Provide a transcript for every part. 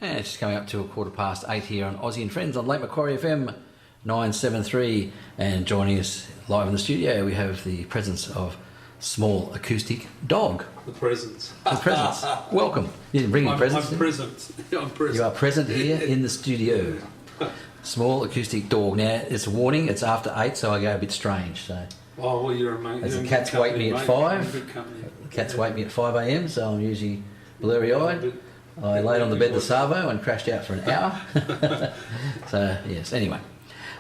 And it's just coming up to 8:15 here on Ossie and Friends on Lake Macquarie FM 973. And joining us live in the studio, we have the presence of small acoustic dog. The presence. The presence. Welcome. You didn't bring your presents? I'm present. I'm present. You are present here in the studio. Small acoustic dog. Now, it's a warning, it's after 8, so I go a bit strange. So. Oh, well, you're amazing. As the cats wake me at 5. The cats wake me at 5 a.m, so I'm usually blurry-eyed. I laid on the bed the Savo and crashed out for an hour. So, yes, anyway.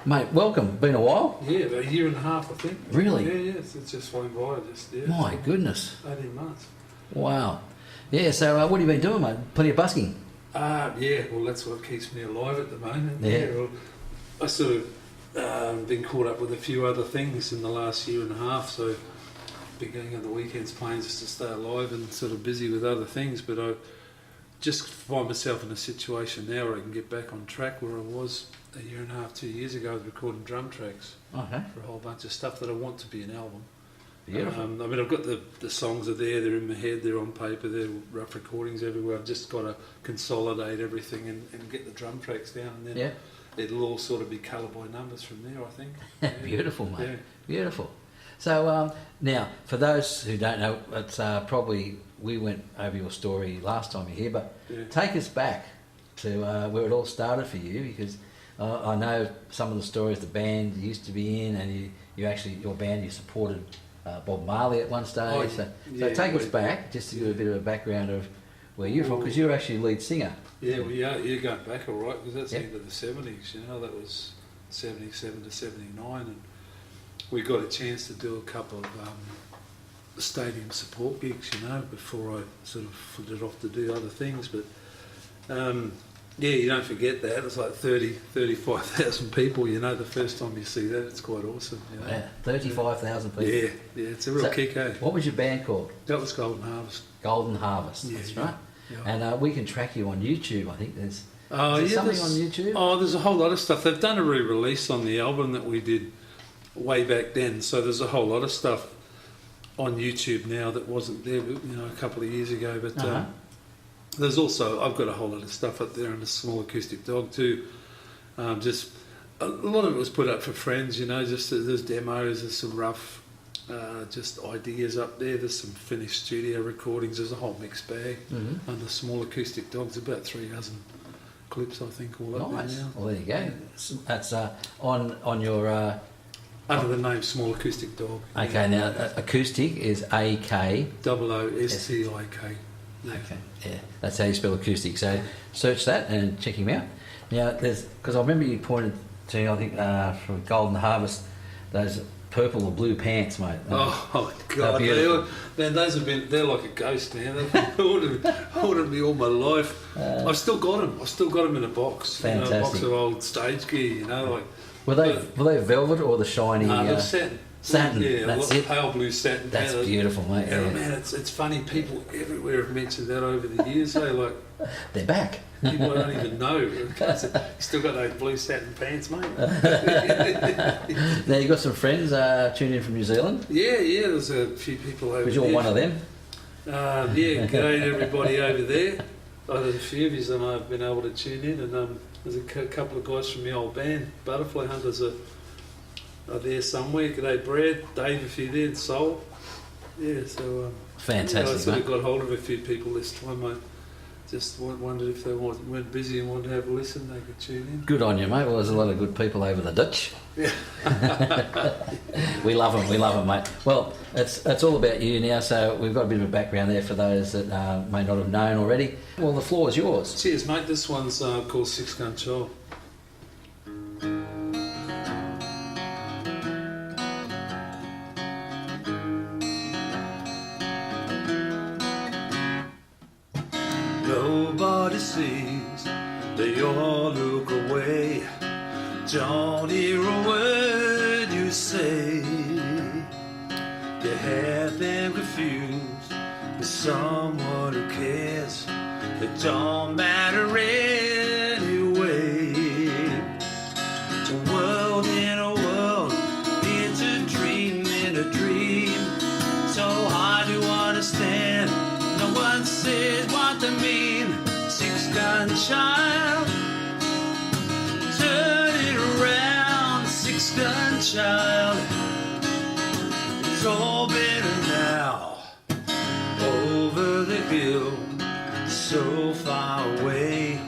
Mate, welcome. Been a while? Yeah, about a year and a half, I think. Really? Yeah, it's just flown by. My goodness. 18 months. Wow. Yeah, so what have you been doing, mate? Plenty of busking? Yeah, well, that's what keeps me alive at the moment. Yeah. Well, I sort of been caught up with a few other things in the last year and a half, so been going on the weekends playing just to stay alive and sort of busy with other things, but I just find myself in a situation now where I can get back on track where I was a year and a half, 2 years ago with recording drum tracks Okay. for a whole bunch of stuff that I want to be an album. Beautiful. I mean, I've got the songs are there, they're in my head, they're on paper, they're rough recordings everywhere. I've just got to consolidate everything and get the drum tracks down, and then Yeah. it'll all sort of be colour by numbers from there, I think. Yeah. Beautiful, mate. Yeah. Beautiful. So now, for those who don't know, it's probably we went over your story last time you're here, but Yeah. take us back to where it all started for you, because I know some of the stories the band used to be in, and you actually, your band, you supported Bob Marley at one stage. Oh, so yeah, take us back, just to give a bit of a background of where you're from, because you're actually lead singer. Yeah, well, you're going back all right, because that's Yeah. the end of the 70s, you know, that was 77 to 79, and we got a chance to do a couple of stadium support gigs, you know, before I sort of footed off to do other things, but yeah, you don't forget that. It's like 35,000 people, you know, the first time you see that, it's quite awesome. You know? Yeah, 35,000 people. Yeah, it's a real So, kick, eh? What was your band called? That was Golden Harvest. Golden Harvest, Yeah, that's yeah, right. yeah. And we can track you on YouTube, I think. There's Oh, is there yeah, something on YouTube? Oh, there's a whole lot of stuff. They've done a re-release on the album that we did way back then, so there's a whole lot of stuff on YouTube now that wasn't there, you know, a couple of years ago. But there's also, I've got a whole lot of stuff up there on the small acoustic dog too. Just a lot of it was put up for friends, you know. Just there's demos, there's some rough, just ideas up there. There's some finished studio recordings. There's a whole mixed bag. Mm-hmm. And the small acoustic dog's about 3 dozen clips, I think, all up Nice. there now. Well, there you go. That's on your. Under the name Small Acoustic Dog. Okay, now acoustic is AK. OOSTIK. Yeah. Okay, yeah, that's how you spell acoustic. So search that and check him out. Now, because I remember you pointed to, I think, from Golden Harvest, those purple or blue pants, mate. Oh God, man, those have been—they're like a ghost, man. They've haunted me all my life. I've still got them. I've still got them in a box. Fantastic. You know, a box of old stage gear. You know, like. Were they velvet or the shiny? They're satin. Satin. Yeah, That's a it. Pale blue satin. That's beautiful, mate. Yeah, Yeah. man, it's funny. People everywhere have mentioned that over the years. They like. They're back. People don't even know. You still got those blue satin pants, mate. Now you got some friends tuned in from New Zealand. Yeah, there's a few people over there. Was you one of them? Yeah, g'day to everybody over there. There's a few of you that I've been able to tune in, and there's a couple of guys from the old band, Butterfly Hunters, are there somewhere. G'day Brad, Dave, if you're there, Soul. Yeah, so Fantastic, I sort mate. of got hold of a few people this time. I just wondered if they weren't busy and wanted to have a listen, they could tune in. Good on you, mate. Well, there's a lot of good people over the Dutch. Yeah. We love them, mate. Well, it's all about you now, so we've got a bit of a background there for those that may not have known already. Well, the floor is yours. Cheers, mate. This one's called Six Gun Child. Nobody sees, they all look away. Don't hear a word you say. You have them confused with someone who cares. It don't matter anyway. It's a world in a world, it's a dream in a dream. So hard to understand, no one said what they mean. Six guys gun child. Turn it around, six-gun child. It's all better now. Over the hill, so far away.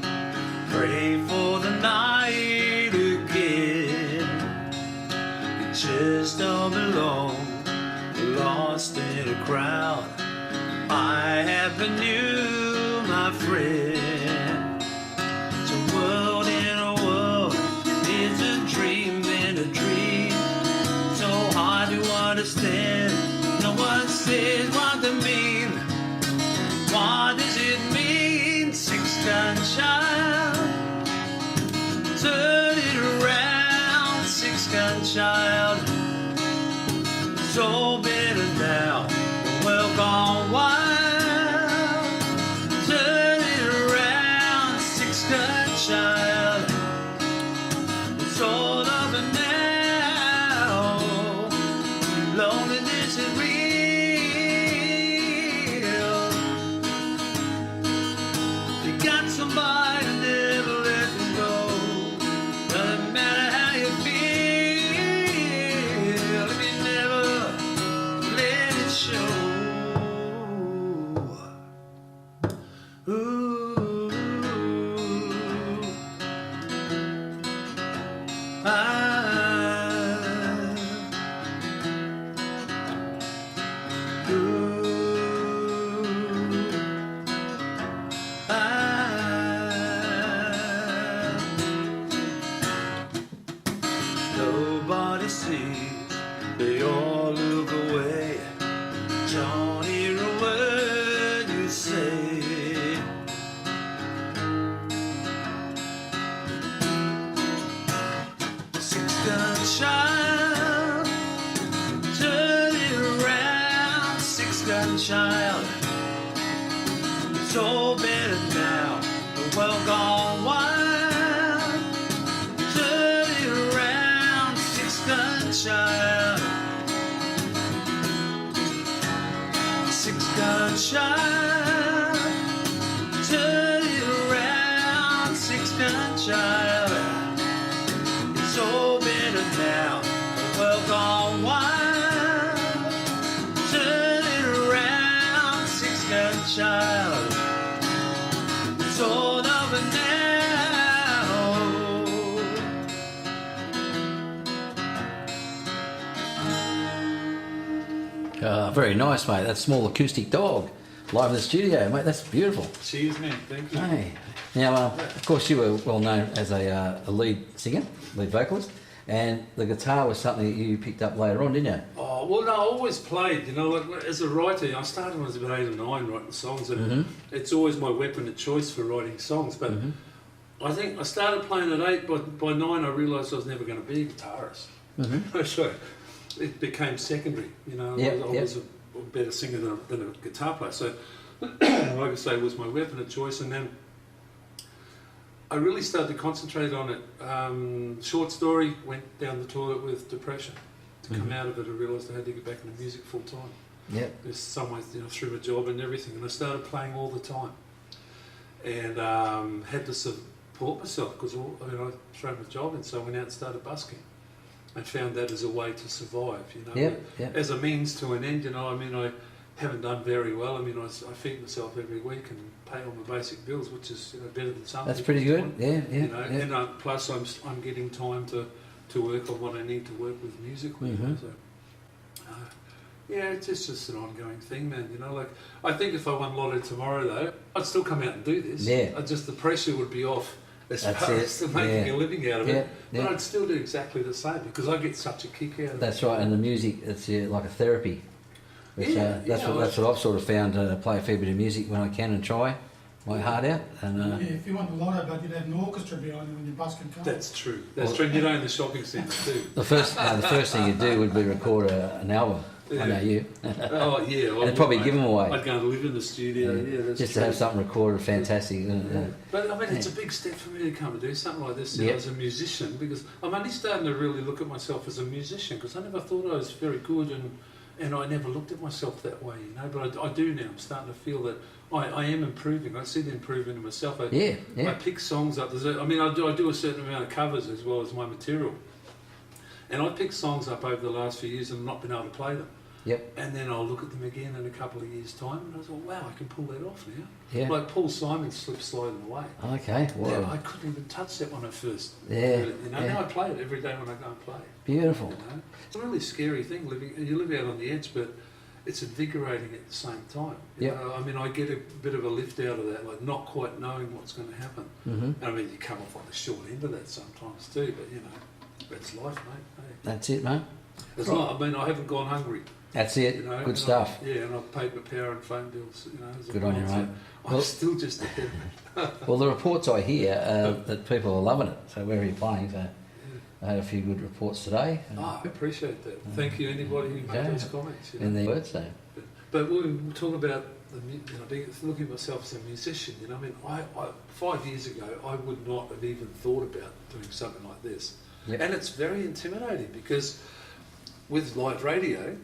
Pray for the night again. You just don't belong, lost in a crowd. I happen you, my friend. It's a world in a world. It's a dream in a dream. So hard to understand. No one says what they mean. What does it mean? Six-gun child. Turn it around, six-gun child. It's all better now. Well gone wild. Turn it around, six-gun child. It's all over now. Loneliness is real. You got somebody to never let them go. Doesn't matter how you feel if you never let it show. Ooh, nobody sees, they all look away. Don't hear a word you say. Six-gun child, turn it around, six-gun child. It's all better now, the world gone wild. Turn it around, six-gun child. Six-gun child. Turn it around, six-gun child. It's all better now, the world gone wild. Turn it around, six-gun child. It's all over now. Very nice, mate. That small acoustic dog live in the studio, mate. That's beautiful. Cheers, man. Thank you. Hey. Now, of course, you were well known as a lead singer, lead vocalist, and the guitar was something that you picked up later on, didn't you? Oh, well, no, I always played, you know, like as a writer. I started when I was about 8 or 9 writing songs, and it's always my weapon of choice for writing songs. But I think I started playing at 8, but by 9 I realised I was never going to be a guitarist. So it became secondary, you know. I was a better singer than a guitar player. So, like I say, it was my weapon of choice, and then I really started to concentrate on it. Short story, went down the toilet with depression. To come out of it, I realised I had to get back into music full time. There's some ways, you know, through my job and everything, and I started playing all the time, and had to support myself because I threw my job, and so I went out and started busking. I found that as a way to survive, you know, as a means to an end. You know, I mean, I haven't done very well. I mean, I feed myself every week and pay all my basic bills, which is, you know, better than some. That's pretty good. You know, and plus I'm getting time to work on what I need to work with musically. You know, so it's just an ongoing thing, man. You know, like I think if I won lotto tomorrow, though, I'd still come out and do this. Just the pressure would be off as far as to making a living out of it. But I'd still do exactly the same because I get such a kick out of it. That's right, and the music, it's like a therapy. Which, that's what I've sort of found. Play a fair bit of music when I can and try my heart out. And if you want a lotto, but you'd have an orchestra behind you when you busk and come. That's true. That's true. You know, in the shopping centre too. The first thing you do would be record an album. I know you. Oh yeah, well, and probably give them away. I'd go and live in the studio. That's just true. to have something recorded, fantastic. But I mean, it's a big step for me to come and do something like this as a musician, because I'm only starting to really look at myself as a musician, because I never thought I was very good, and I never looked at myself that way, you know. But I do now. I'm starting to feel that I am improving. I see the improvement in myself. I pick songs up. I do a certain amount of covers as well as my material. And I pick songs up over the last few years and I've not been able to play them. Yep. And then I'll look at them again in a couple of years' time and I thought, wow, I can pull that off now. Yeah. Like Paul Simon's Slip Sliding Away. Okay. Wow. Now, I couldn't even touch that when I first Yeah. heard it. Now I play it every day when I go and play. Beautiful. It's a really scary thing. You live out on the edge, but it's invigorating at the same time. Yeah. I get a bit of a lift out of that, like not quite knowing what's going to happen. Mm-hmm. And you come off on the short end of that sometimes too, but that's life, mate. Hey. That's it, mate. It's not, I haven't gone hungry. That's it. Good stuff. And I've paid my power and phone bills. Good on you, mate. I'm still just ahead of it. Well, the reports I hear that people are loving it. So where are you playing? So I had a few good reports today. I appreciate that. Thank you, anybody who made those comments. In their words, so. But when we talk about looking at myself as a musician, I 5 years ago I would not have even thought about doing something like this. Yep. And it's very intimidating because with live radio,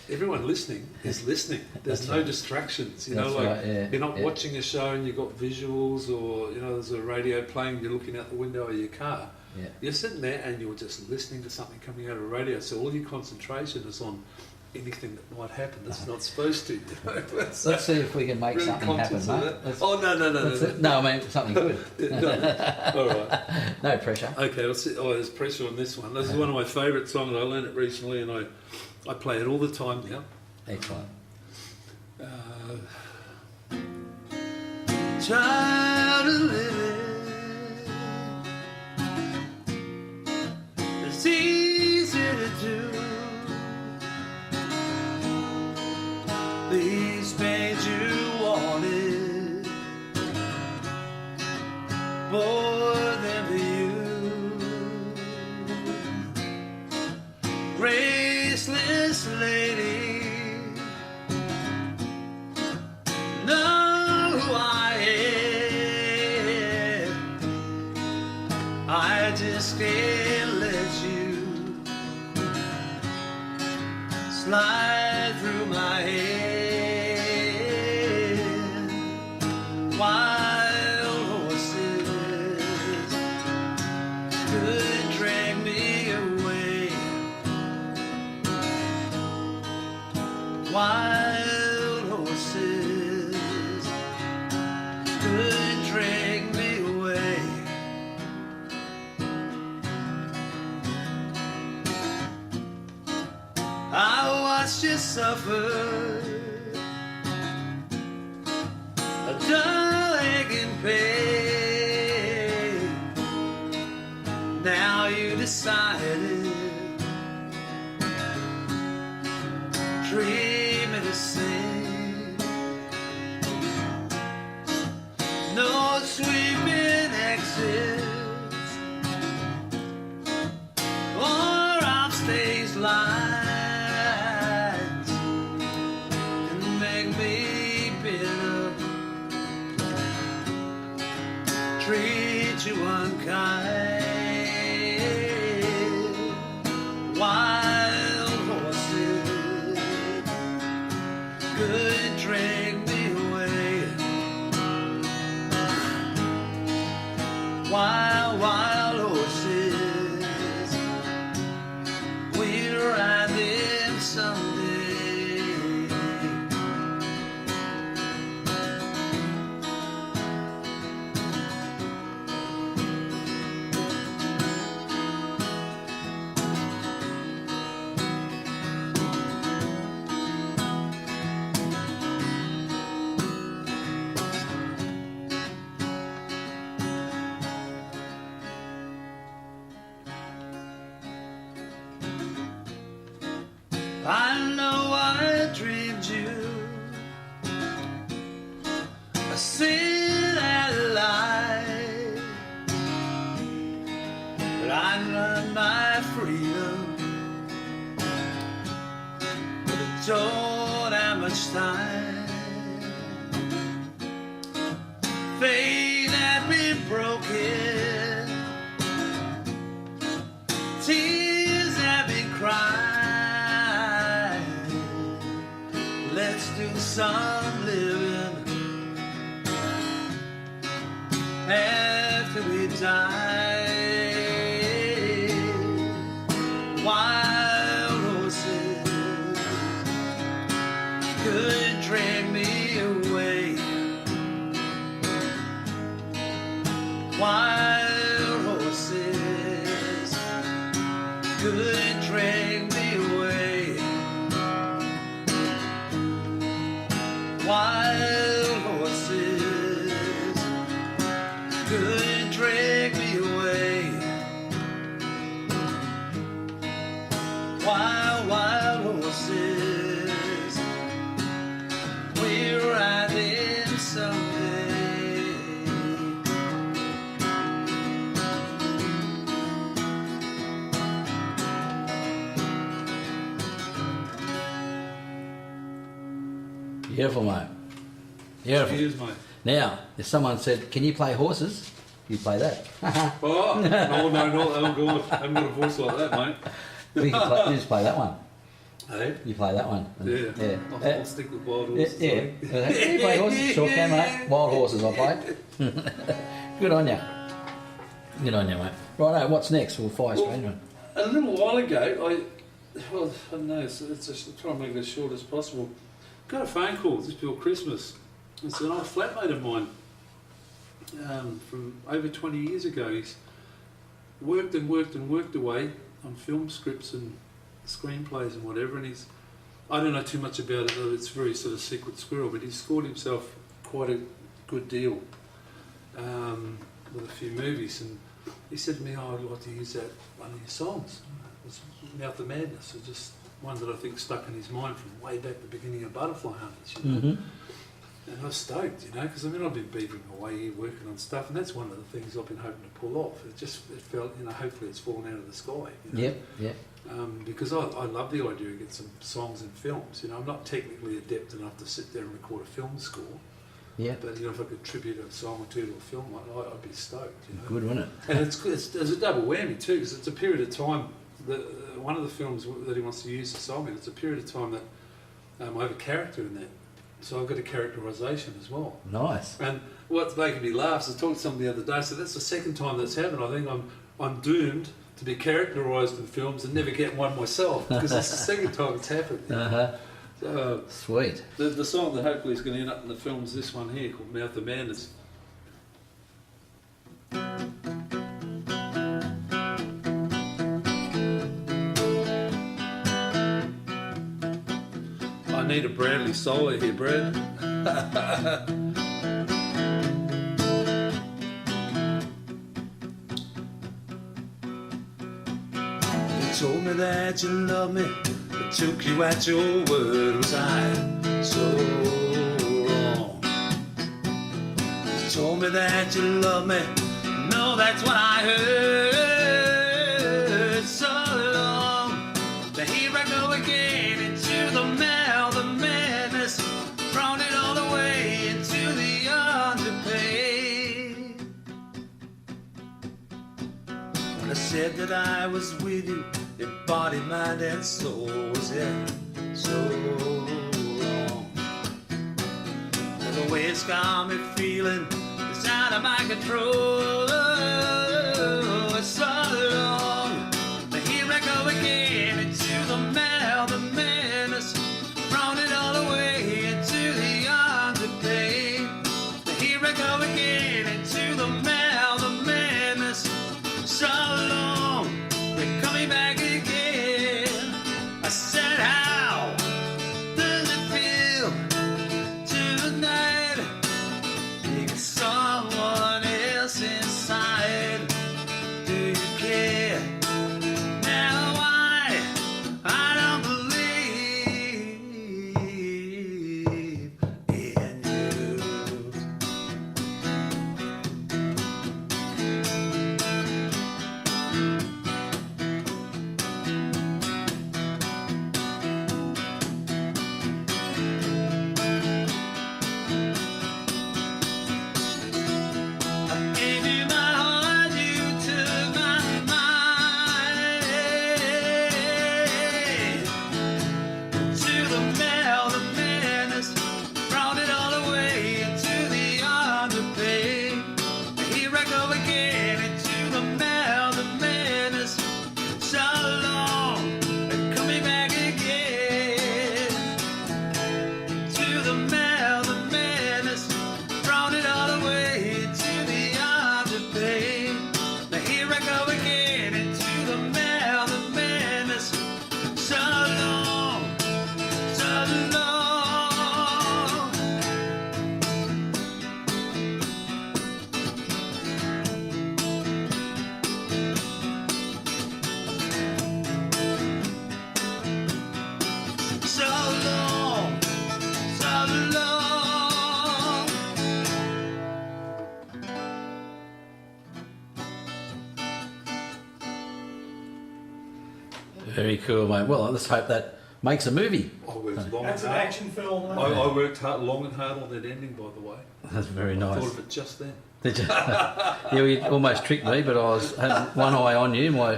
everyone listening is listening. There's no distractions. You're not watching a show and you've got visuals, or there's a radio playing. You're looking out the window of your car. Yeah. You're sitting there and you're just listening to something coming out of a radio. So all your concentration is on anything that might happen that's not supposed to. Let's see if we can make something happen, mate. No, I mean something good. All right. No pressure. Okay, let's see. Oh, there's pressure on this one. This is one of my favourite songs. I learned it recently and I play it all the time now. Excellent. Try to live it. It's easy to do. These pains you wanted more than you. Graceless lady, know who I am. I just can't let you slide through my head. Wild horses could drag me away. Wild horses could drag me away. I watched you suffer a dull aching pain. Now you decided treat me the same. No sweeping exits or upstage lines can make me bitter, treat you unkind. Wild horses could drag me away. Wild, wild horses, we'll ride them someday. I know I dreamed you, I seen that light, but I learned my freedom, but I don't have much time. Faith had been broken, tears have been cried. Let's do some living tide, wild horses could drag me away. Wild horses could drag me away. Wild horses could drag me away. Wild horses, we're riding someday. Beautiful, mate. Beautiful. Cheers, mate. Now, if someone said, "Can you play horses?" you play that. Oh, no, oh God, I haven't got a voice like that, mate. You just play that one. Hey? You play that one. Yeah. I'll stick with wild horses. Yeah. Can you play horses? Sure can, mate. Wild horses I played. Good on you. Good on you, mate. Righto, what's next? We'll fire straight on. A little while ago, I don't know, it's just trying to make it as short as possible. Got a phone call just before Christmas. It's an old flatmate of mine from over 20 years ago. He's worked away on film scripts and screenplays and whatever, and I don't know too much about it, though it's very sort of secret squirrel, but he's scored himself quite a good deal with a few movies, and he said to me, "Oh, I'd like to use that one of your songs." It was Mouth of Madness. It's just one that I think stuck in his mind from way back at the beginning of Butterfly Hunters, you know. Mm-hmm. And I was stoked, you know, because I mean I've been beavering away here working on stuff, and that's one of the things I've been hoping to pull off. It felt, you know, hopefully it's fallen out of the sky. You know? Yep. Because I love the idea of getting some songs and films. You know, I'm not technically adept enough to sit there and record a film score. Yeah. But you know, if I could tribute a song or two to a film, I'd be stoked. You know. Good, wasn't it? And it's a double whammy too, because it's a period of time. One of the films that he wants to use the song in, it's a period of time that I have a character in that. So I've got a characterisation as well. Nice. And what's making me laugh is I talked to somebody the other day, so that's the second time that's happened. I think I'm doomed to be characterised in films and never get one myself, because it's the second time it's happened. Uh-huh. So, Sweet. the song that hopefully is going to end up in the film is this one here, called Mouth of Madness. I need a Bradley solo here, Brad. You told me that you loved me, but took you at your word. Was I so wrong? You told me that you loved me, no, that's what I heard. So long, but here I go again into the mouth of madness, thrown it all the way into the underpaid. When I said that I was with you in body, mind, and soul, was it so wrong? Well, the way it's got me feeling is out of my control. It's so long, but here I go again into the mouth of madness, thrown it all the way into the underpaid. But here I go again into the mouth of madness. So long, we're coming back again. I said, how does it feel tonight? You got someone else inside. Do you care? Now I don't believe in you. I gave you my heart, you took my mind. To the mouth of madness, brought it all away into the underpaid. Here I go again. Very cool, mate. Well, let's hope that makes a movie. I worked long That's and an hard. action film. I worked long and hard on that ending, by the way. That's very I nice. thought of it just then. Did you? Yeah, you almost tricked me, but I had one eye on you. My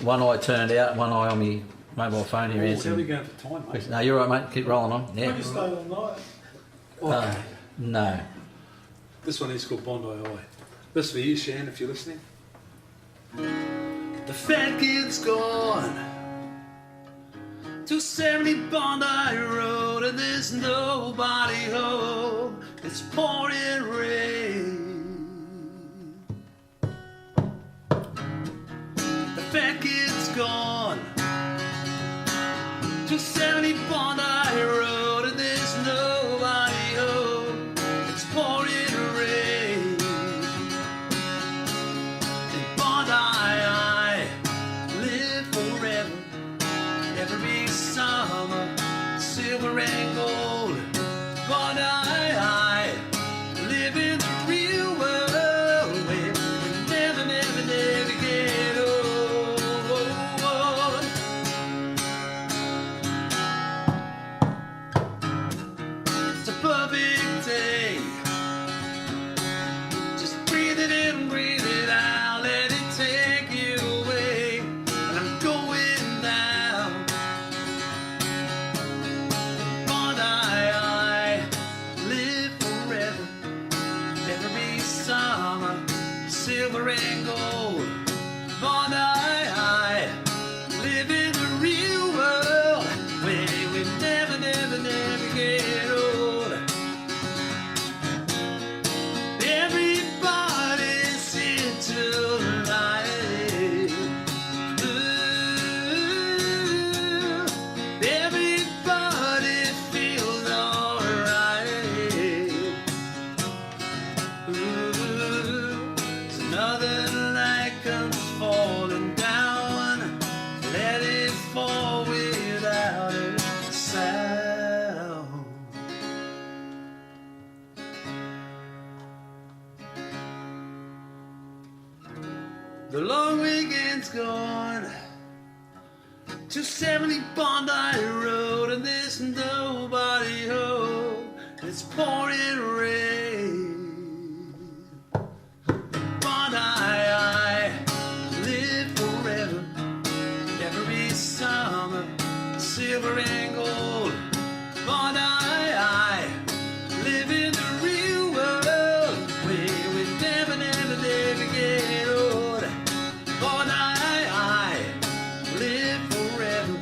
one eye turned out, one eye on me mobile phone here. How are we Answering. going for time, mate? No, you're right, mate. Keep rolling on. We Yeah. can stay all night. Okay. No. This one is called Bondi I. This for you, Shan, if you're listening. The fat kid's gone to 70 Bondi Road, and there's nobody home. It's pouring rain. The fat kid's gone to 70 Bondi Road, and there's nobody home. It's pouring rain. In Bondi I live forever. Every summer, silver and gold. Bondi I live in the real world where we never, never, never get old. It's a perfect day. Just breathe it in, breathe it out, let it take you away. And I'm going down. Bondi I live forever. Every summer, silver and gold. Bondi I live in the real world where we never, never, never get old. Everybody's into life. Ooh, everybody feels alright. Ooh, it's another light comes falling down. Let it fall without a sound. The long weekend's gone to 70 Bondi Road, and there's nobody home. It's pouring rain. Bondi I live forever. Every summer, silver and gold. Bondi I live in the real world where we never, never, never get old. Bondi I live forever.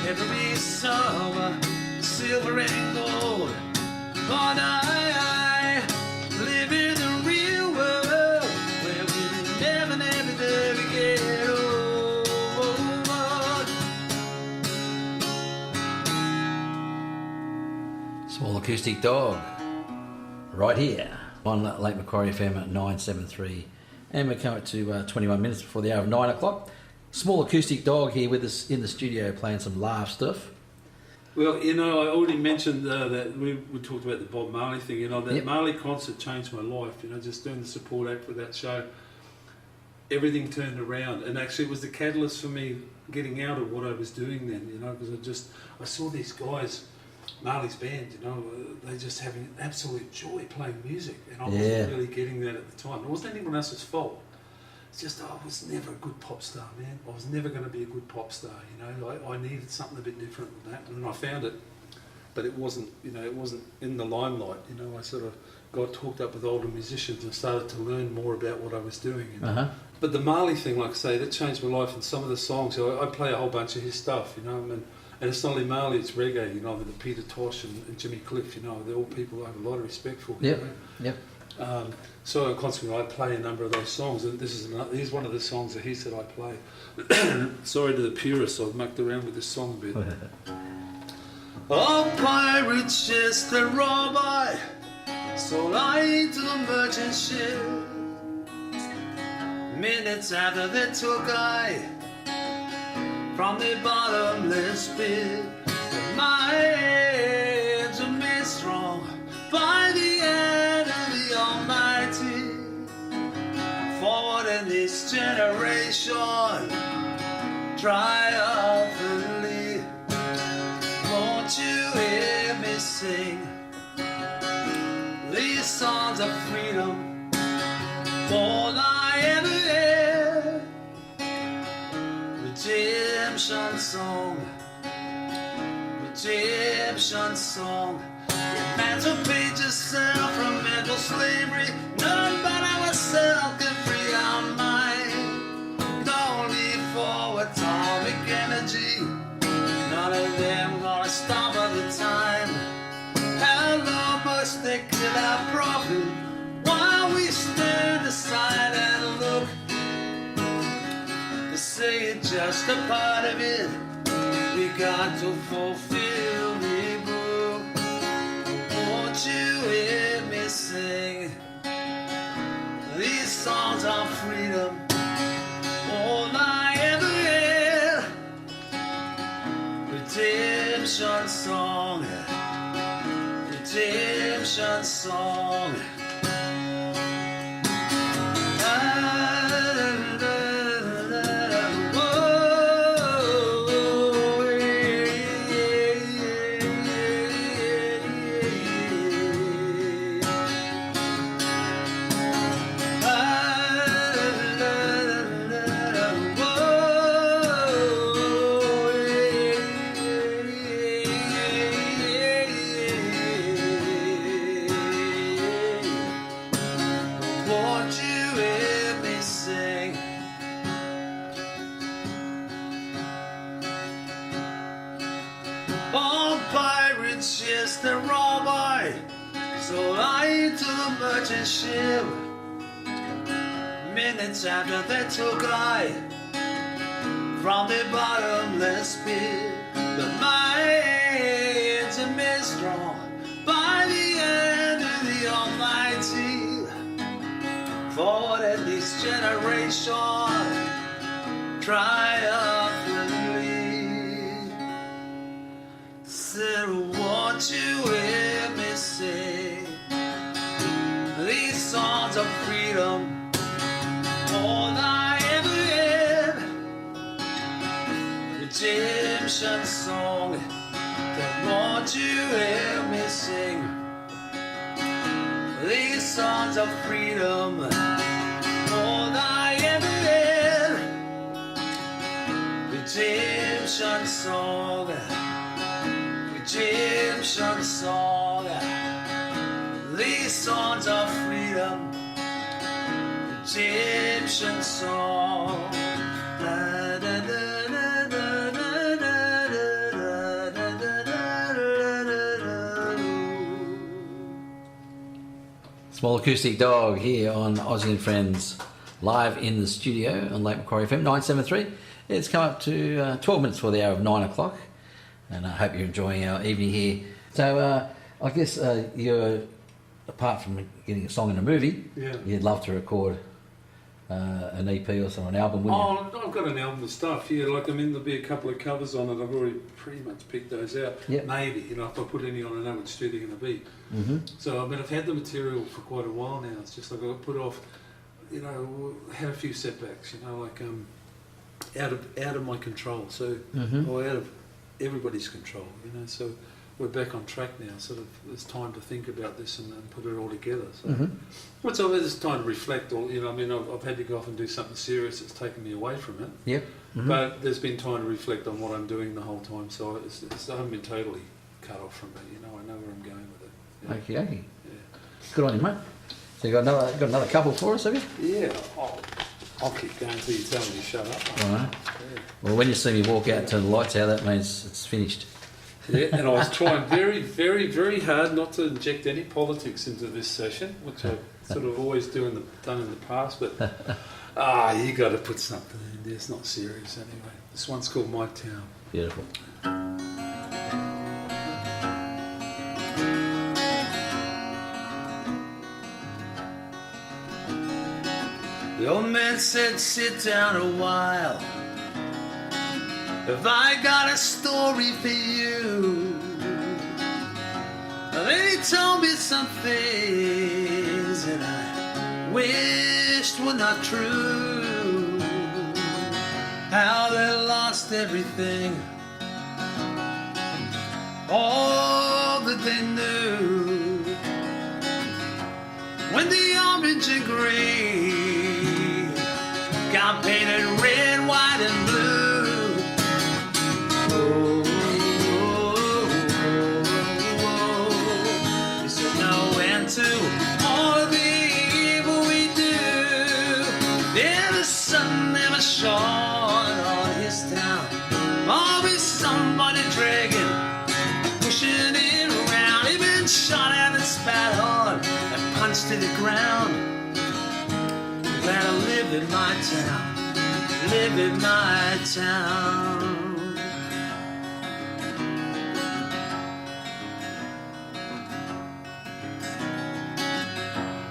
Every summer, silver and gold. Bondi I live in the real world where we never, never, never get old. Small Acoustic Dog. Right here on Lake Macquarie FM at 973. And we're coming to 21 minutes before the hour of 9 o'clock. Small Acoustic Dog here with us in the studio playing some live stuff. Well, you know, I already mentioned that we talked about the Bob Marley thing. You know, that Yep. Marley concert changed my life. You know, just doing the support act for that show, everything turned around, and actually it was the catalyst for me getting out of what I was doing then. You know, because I saw these guys, Marley's band. You know, they just having absolute joy playing music, and I wasn't really getting that at the time. It wasn't anyone else's fault. It's just I was never a good pop star, man. I was never going to be a good pop star, you know. I needed something a bit different than that, and I found it. But it wasn't, you know, it wasn't in the limelight. You know, I sort of got hooked up with older musicians and started to learn more about what I was doing. You know? But the Marley thing, like I say, that changed my life. And some of the songs, I play a whole bunch of his stuff, you know. And it's not only Marley, it's reggae, you know, with the Peter Tosh and Jimmy Cliff, you know. They're all people I have a lot of respect for. Yep, you know? yep. So consequently, I play a number of those songs, and here's one of the songs that he said I play. Sorry to the purists, I've mucked around with this song a bit. Oh, pirates, just a robber, sold I to a merchant ship. Minutes after they took I from the bottomless pit. My hands are made strong by the hand of the Almighty. Forward in this generation, triumphantly. Won't you hear me sing these songs of freedom, all I ever had? Redemption song, redemption song. Emancipate yourself from mental slavery. None but ourselves can free our mind. Don't leave for atomic energy. None of them gonna stop at the time. How long must they kill our prophet while we stand aside and look? They say it's just a part of it. We got to fulfill the book. Won't you hear me sing these songs of freedom, all I ever had? Redemption song, redemption song. All pirates, yes, they're all by. So I to the merchant ship. Minutes after they took I from the bottomless pit. But my hands are made strong by the hand of the Almighty. For that this generation triumphantly. Said, won't you hear me sing these songs of freedom, all I ever had? Redemption song, then won't you hear me sing these songs of freedom, all I ever had? Redemption song, redemption song, these songs of freedom, redemption song. Da, da, da, da, da, da, da, da, da, da, da. Small Acoostic Dog here on Ossie Friends, live in the studio on Lake Macquarie FM 973. It's come up to 12 minutes before the hour of 9 o'clock. And I hope you're enjoying our evening here. So I guess you're, apart from getting a song in a movie, you'd love to record an EP or so, an album, wouldn't you? Oh, I've got an album of stuff, yeah. Like, I mean, there'll be a couple of covers on it. I've already pretty much picked those out. Yep. Maybe, you know, if I put any on, I know which two they're going to be. Mm-hmm. So, I mean, I've had the material for quite a while now. It's just like I got put off, you know, had a few setbacks, you know, like out of my control. So, or out of everybody's control, you know. So we're back on track now. Sort of, it's time to think about this and put it all together. So, what's over? It's time to reflect. All, you know, I mean, I've had to go off and do something serious that's taken me away from it. Yep. But there's been time to reflect on what I'm doing the whole time. So I haven't been totally cut off from it. You know, I know where I'm going with it. Yeah. Okay. Yeah. Good on you, mate. So you got another couple for us, have you? Yeah. I'll keep going until you tell me to shut up. All right. Yeah. Well, when you see me walk out and turn the lights out, that means it's finished. Yeah, and I was trying very, very, very hard not to inject any politics into this session, which I sort of always done in the past. But you got to put something in there. It's not serious anyway. This one's called My Town. Beautiful. The old man said, sit down a while. Have I got a story for you? And then he told me some things that I wished were not true. how they lost everything, all that they knew. When the orange and green got painted red, white and blue. Oh, you said no end to all of the evil we do. Yeah, the sun never shone on his town. Always somebody dragging, pushing it around. He been shot at and spat on and punched to the ground. Glad I live in my town, live in my town.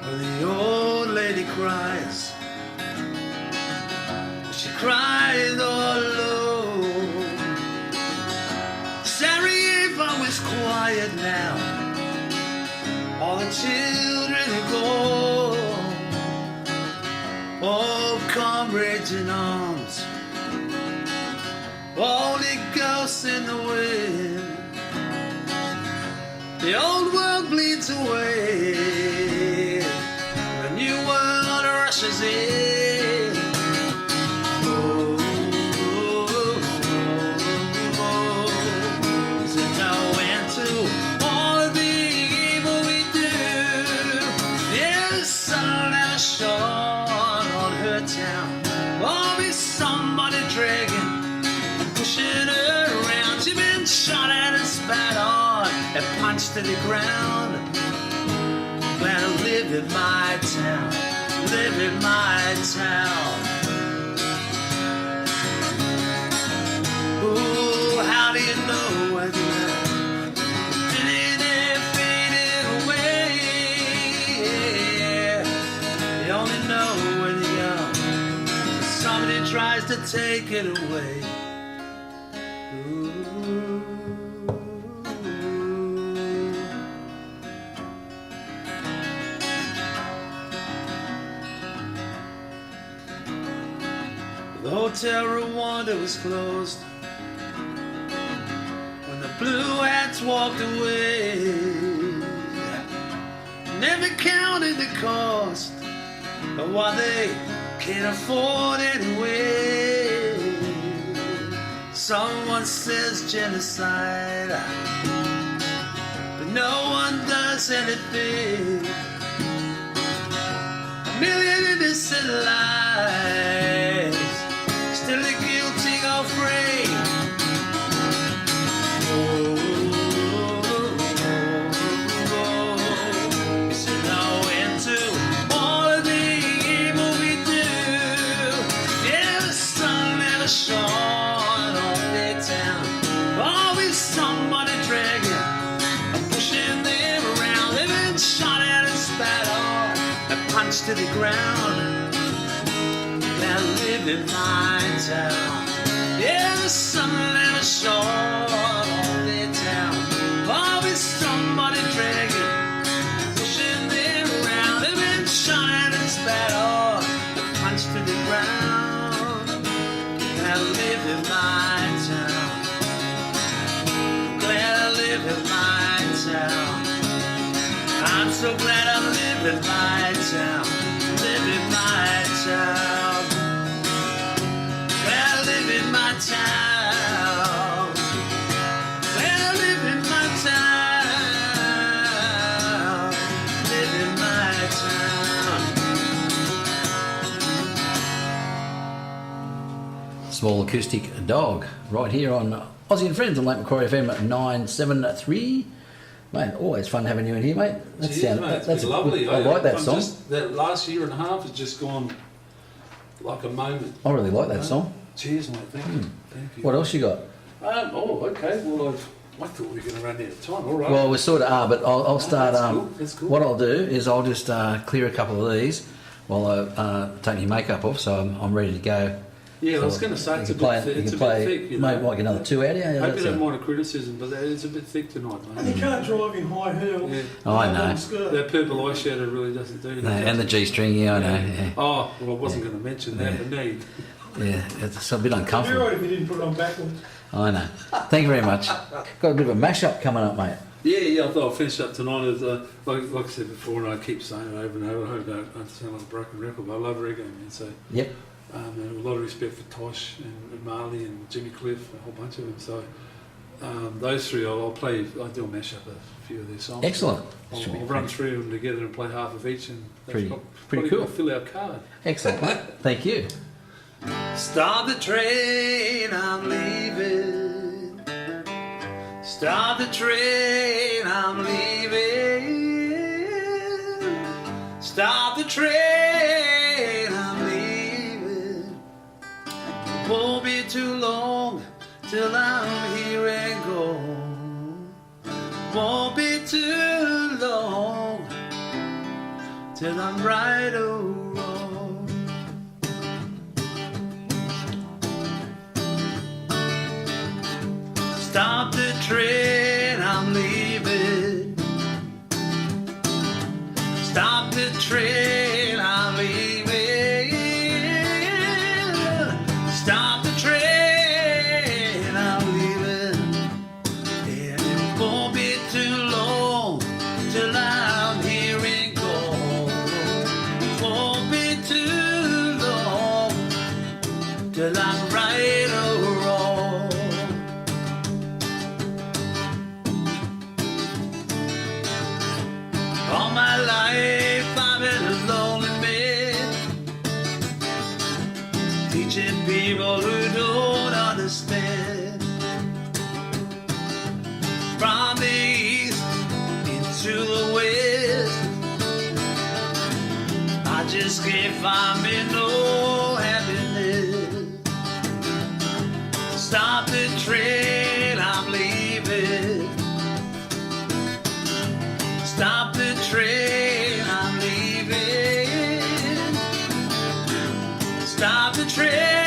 When the old lady cries, she cries all alone. Sorry if I was quiet now, all the children are gone. Oh, comrades in arms, only ghosts in the wind. The old world bleeds away, the new world rushes in. Oh, is there no end to all of the evil we do? Yeah, the sun never shone on her town. Always somebody dragging, pushing her around. She's been shot at and spat on and punched to the ground. Glad I live in my town, live in my town. Ooh, how do you know where you are? Didn't it faded away? You only know when you're young, somebody tries to take it away. Ooh. The Hotel Rwanda was closed when the blue hats walked away. Never counted the cost of what they can't afford anyway. Someone says genocide, but no one does anything. A million innocent lives, still the guilty go free. Is there no end to all of the evil we do? Yeah, the sun never shone on their town. Always somebody dragging, pushing them around. They've been shot at and spat on and punched to the ground. Glad I live in my town. Yeah, the sun never shone on their town. Always somebody dragging, pushing them around. They've been shot at and spat on and punched to the ground. Glad I live in my town. Glad I live in my town. I'm so glad I live in my town. Live in my town. Glad I live in my town. Glad I live in my town. Live in my town. Small Acoostik Dog, right here on Ossie and Friends on Lake Macquarie FM at 973. Mate, always fun having you in here, mate. Cheers, mate. It's been lovely. I like that song. That last year and a half has just gone like a moment. I really like that song. Cheers, mate. Thank you. Thank you. What else you got? Okay. Well, I thought we were going to run out of time. All right. Well, we sort of are, but I'll start. That's cool. That's cool. What I'll do is I'll just clear a couple of these while I take your makeup off, so I'm ready to go. Yeah, so I was going to say it's a bit thick. You Maybe know. like another 2 out here. Hope you don't mind a criticism, but it's a bit thick tonight, And mate. you can't drive in high heels. Yeah. Oh, I know. That purple eyeshadow really doesn't do No, that. and the G-string, yeah, I know. Yeah. Oh, well, I wasn't going to mention that, but need. Yeah, it's a bit It'd be uncomfortable. right if you didn't put it on backwards. I know. Thank you very much. Got a bit of a mash-up coming up, mate. Yeah, I thought I'll finish up tonight. As, like I said before, and I keep saying it over and over, I hope I don't sound like a broken record, but I love reggae, man. So, Yep. and a lot of respect for Tosh and Marley and Jimmy Cliff, a whole bunch of them. So, those three, I'll play, I do a mash-up a few of their songs. Excellent. I'll Should be run through them together and play half of each, and that's Pretty probably cool. gonna fill our card. Excellent, mate. Thank you. Start the train, I'm leaving. Start the train, I'm leaving. Start the train, I'm leaving. It won't be too long till I'm here and gone. Won't be too long till I'm right or wrong. Stop the train, I'm leaving. Stop the train, I'm leaving. Stop the train, I'm leaving. And it won't be too long till I'm here and gone. It won't be too long till I'm right or wrong. All my life I've been a lonely man, teaching people who don't understand. From the east into the west, I just can't find me no happiness. Stop the train, I'm leaving. Stop the train, I'm leaving. Stop the train.